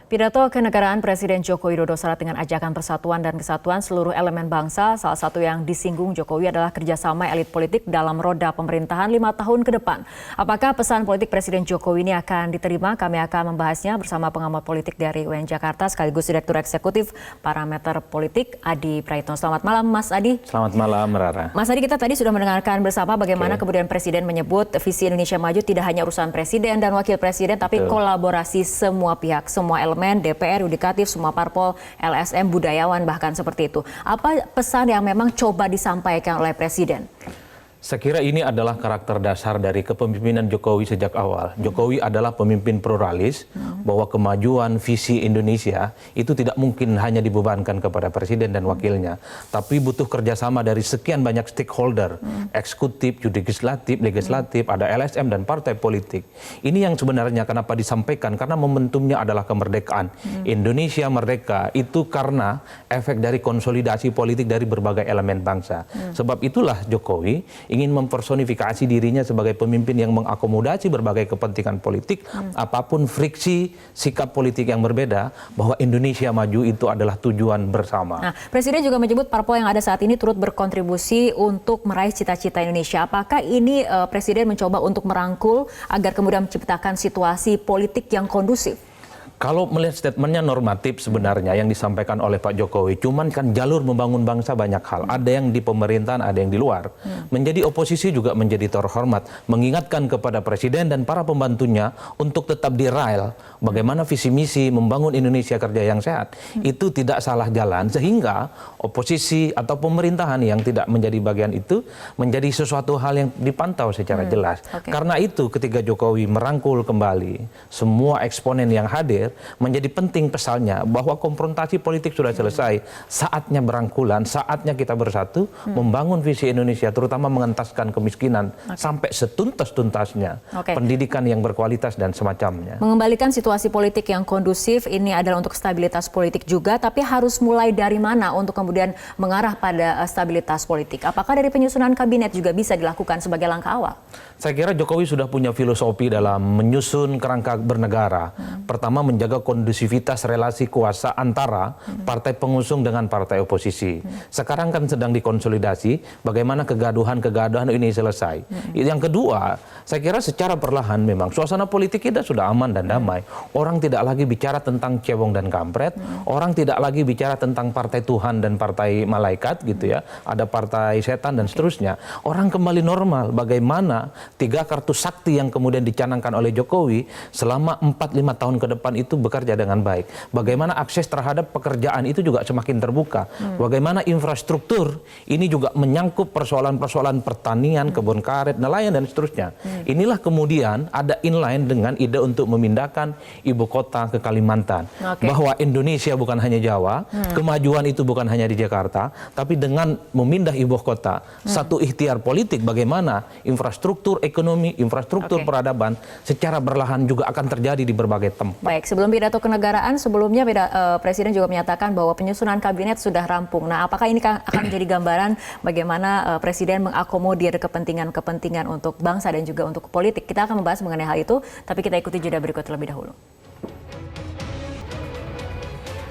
Pidato kenegaraan Presiden Joko Widodo syarat dengan ajakan persatuan dan kesatuan seluruh elemen bangsa. Salah satu yang disinggung Jokowi adalah kerjasama elit politik dalam roda pemerintahan 5 tahun ke depan. Apakah pesan politik Presiden Jokowi ini akan diterima? Kami akan membahasnya bersama pengamat politik dari UIN Jakarta sekaligus Direktur Eksekutif Parameter Politik Adi Praitno. Selamat malam Mas Adi. Selamat malam Rara. Mas Adi, kita tadi sudah mendengarkan bersama bagaimana kemudian Presiden menyebut visi Indonesia Maju tidak hanya urusan Presiden dan Wakil Presiden, tapi kolaborasi semua pihak, semua elemen, DPR, Yudikatif, semua parpol, LSM, budayawan, bahkan seperti itu. Apa pesan yang memang coba disampaikan oleh Presiden? Saya kira ini adalah karakter dasar dari kepemimpinan Jokowi sejak awal. Jokowi adalah pemimpin pluralis, bahwa kemajuan visi Indonesia itu tidak mungkin hanya dibebankan kepada Presiden dan wakilnya, tapi butuh kerjasama dari sekian banyak stakeholder, eksekutif, yudikatif, legislatif, ada LSM dan partai politik. Ini yang sebenarnya kenapa disampaikan, karena momentumnya adalah kemerdekaan. Indonesia merdeka itu karena efek dari konsolidasi politik dari berbagai elemen bangsa. Sebab itulah Jokowi ingin mempersonifikasi dirinya sebagai pemimpin yang mengakomodasi berbagai kepentingan politik, apapun friksi sikap politik yang berbeda, bahwa Indonesia maju itu adalah tujuan bersama. Nah, Presiden juga menyebut parpol yang ada saat ini turut berkontribusi untuk meraih cita-cita Indonesia. Apakah ini Presiden mencoba untuk merangkul agar kemudian menciptakan situasi politik yang kondusif? Kalau melihat statementnya normatif sebenarnya yang disampaikan oleh Pak Jokowi, cuman kan jalur membangun bangsa banyak hal. Ada yang di pemerintahan, ada yang di luar. Menjadi oposisi juga menjadi terhormat. Mengingatkan kepada Presiden dan para pembantunya untuk tetap di rail. Bagaimana visi misi membangun Indonesia kerja yang sehat. Itu tidak salah jalan, sehingga oposisi atau pemerintahan yang tidak menjadi bagian itu menjadi sesuatu hal yang dipantau secara jelas. Karena itu ketika Jokowi merangkul kembali semua eksponen yang hadir, menjadi penting pesannya bahwa konfrontasi politik sudah selesai, saatnya berangkulan, saatnya kita bersatu membangun visi Indonesia, terutama mengentaskan kemiskinan sampai setuntas-tuntasnya, pendidikan yang berkualitas dan semacamnya. Mengembalikan situasi politik yang kondusif ini adalah untuk stabilitas politik juga, tapi harus mulai dari mana untuk kemudian mengarah pada stabilitas politik? Apakah dari penyusunan kabinet juga bisa dilakukan sebagai langkah awal? Saya kira Jokowi sudah punya filosofi dalam menyusun kerangka bernegara. Pertama, menjaga kondusivitas relasi kuasa antara partai pengusung dengan partai oposisi. Sekarang kan sedang dikonsolidasi bagaimana kegaduhan-kegaduhan ini selesai. Yang kedua, saya kira secara perlahan memang suasana politik kita sudah aman dan damai. Orang tidak lagi bicara tentang cebong dan kampret, orang tidak lagi bicara tentang partai Tuhan dan partai malaikat gitu ya. Ada partai setan dan seterusnya. Orang kembali normal. Bagaimana 3 kartu sakti yang kemudian dicanangkan oleh Jokowi selama 4-5 tahun ke depan itu bekerja dengan baik. Bagaimana akses terhadap pekerjaan itu juga semakin terbuka. Bagaimana infrastruktur ini juga menyangkut persoalan-persoalan pertanian, kebun karet, nelayan dan seterusnya. Inilah kemudian ada inline dengan ide untuk memindahkan ibu kota ke Kalimantan. Bahwa Indonesia bukan hanya Jawa, kemajuan itu bukan hanya di Jakarta, tapi dengan memindah ibu kota, satu ikhtiar politik bagaimana infrastruktur ekonomi, infrastruktur peradaban secara berlahan juga akan terjadi di berbagai tempat. Baik, sebelum pidato kenegaraan, sebelumnya Presiden juga menyatakan bahwa penyusunan kabinet sudah rampung. Nah, apakah ini akan menjadi gambaran bagaimana Presiden mengakomodir kepentingan-kepentingan untuk bangsa dan juga untuk politik? Kita akan membahas mengenai hal itu, tapi kita ikuti jeda berikut terlebih dahulu.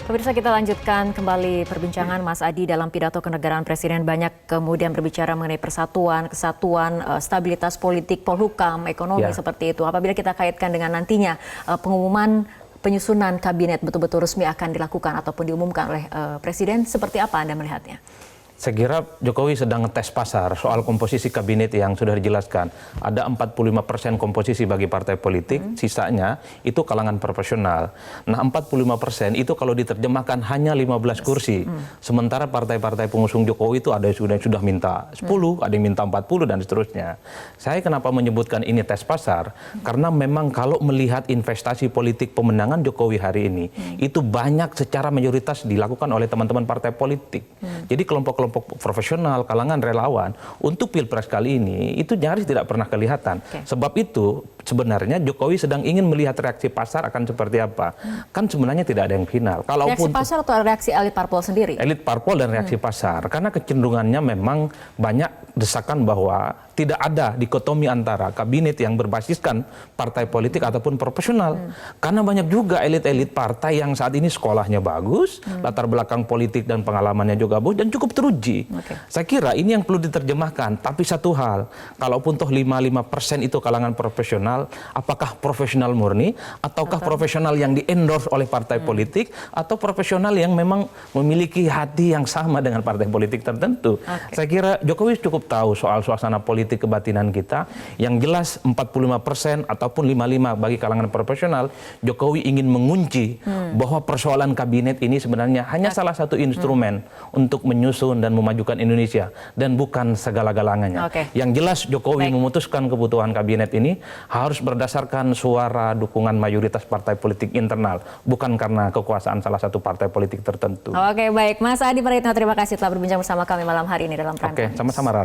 Pemirsa, kita lanjutkan kembali perbincangan Mas Adi. Dalam pidato kenegaraan Presiden banyak kemudian berbicara mengenai persatuan, kesatuan, stabilitas politik, polhukam, ekonomi seperti itu. Apabila kita kaitkan dengan nantinya pengumuman penyusunan kabinet betul-betul resmi akan dilakukan ataupun diumumkan oleh Presiden, seperti apa Anda melihatnya? Saya kira Jokowi sedang ngetes pasar soal komposisi kabinet yang sudah dijelaskan. Ada 45% komposisi bagi partai politik, sisanya itu kalangan profesional. Nah, 45% itu kalau diterjemahkan hanya 15 kursi. Sementara partai-partai pengusung Jokowi itu ada yang sudah minta 10, ada yang minta 40 dan seterusnya. Saya kenapa menyebutkan ini tes pasar? Karena memang kalau melihat investasi politik pemenangan Jokowi hari ini, itu banyak secara mayoritas dilakukan oleh teman-teman partai politik. Jadi kelompok profesional, kalangan relawan untuk Pilpres kali ini itu nyaris tidak pernah kelihatan. Sebab itu sebenarnya Jokowi sedang ingin melihat reaksi pasar akan seperti apa. Kan sebenarnya tidak ada yang final. Reaksi pasar atau reaksi elit parpol sendiri? Elit parpol dan reaksi pasar. Karena kecenderungannya memang banyak desakan bahwa tidak ada dikotomi antara kabinet yang berbasiskan partai politik ataupun profesional. Karena banyak juga elit-elit partai yang saat ini sekolahnya bagus, latar belakang politik dan pengalamannya juga bagus dan cukup teruji. Saya kira ini yang perlu diterjemahkan. Tapi satu hal, kalaupun toh 55% itu kalangan profesional, apakah profesional murni ataukah profesional yang di-endorse oleh partai politik atau profesional yang memang memiliki hati yang sama dengan partai politik tertentu. Saya kira Jokowi cukup tahu soal suasana politik kebatinan kita. Yang jelas 45% ataupun 55% bagi kalangan profesional, Jokowi ingin mengunci bahwa persoalan kabinet ini sebenarnya hanya salah satu instrumen untuk menyusun dan memajukan Indonesia dan bukan segala-galanya. Yang jelas Jokowi memutuskan kebutuhan kabinet ini harus berdasarkan suara dukungan mayoritas partai politik internal, bukan karena kekuasaan salah satu partai politik tertentu. Oke, baik. Mas Adi Praitno, terima kasih telah berbincang bersama kami malam hari ini dalam Prime News. Sama-sama, Rara.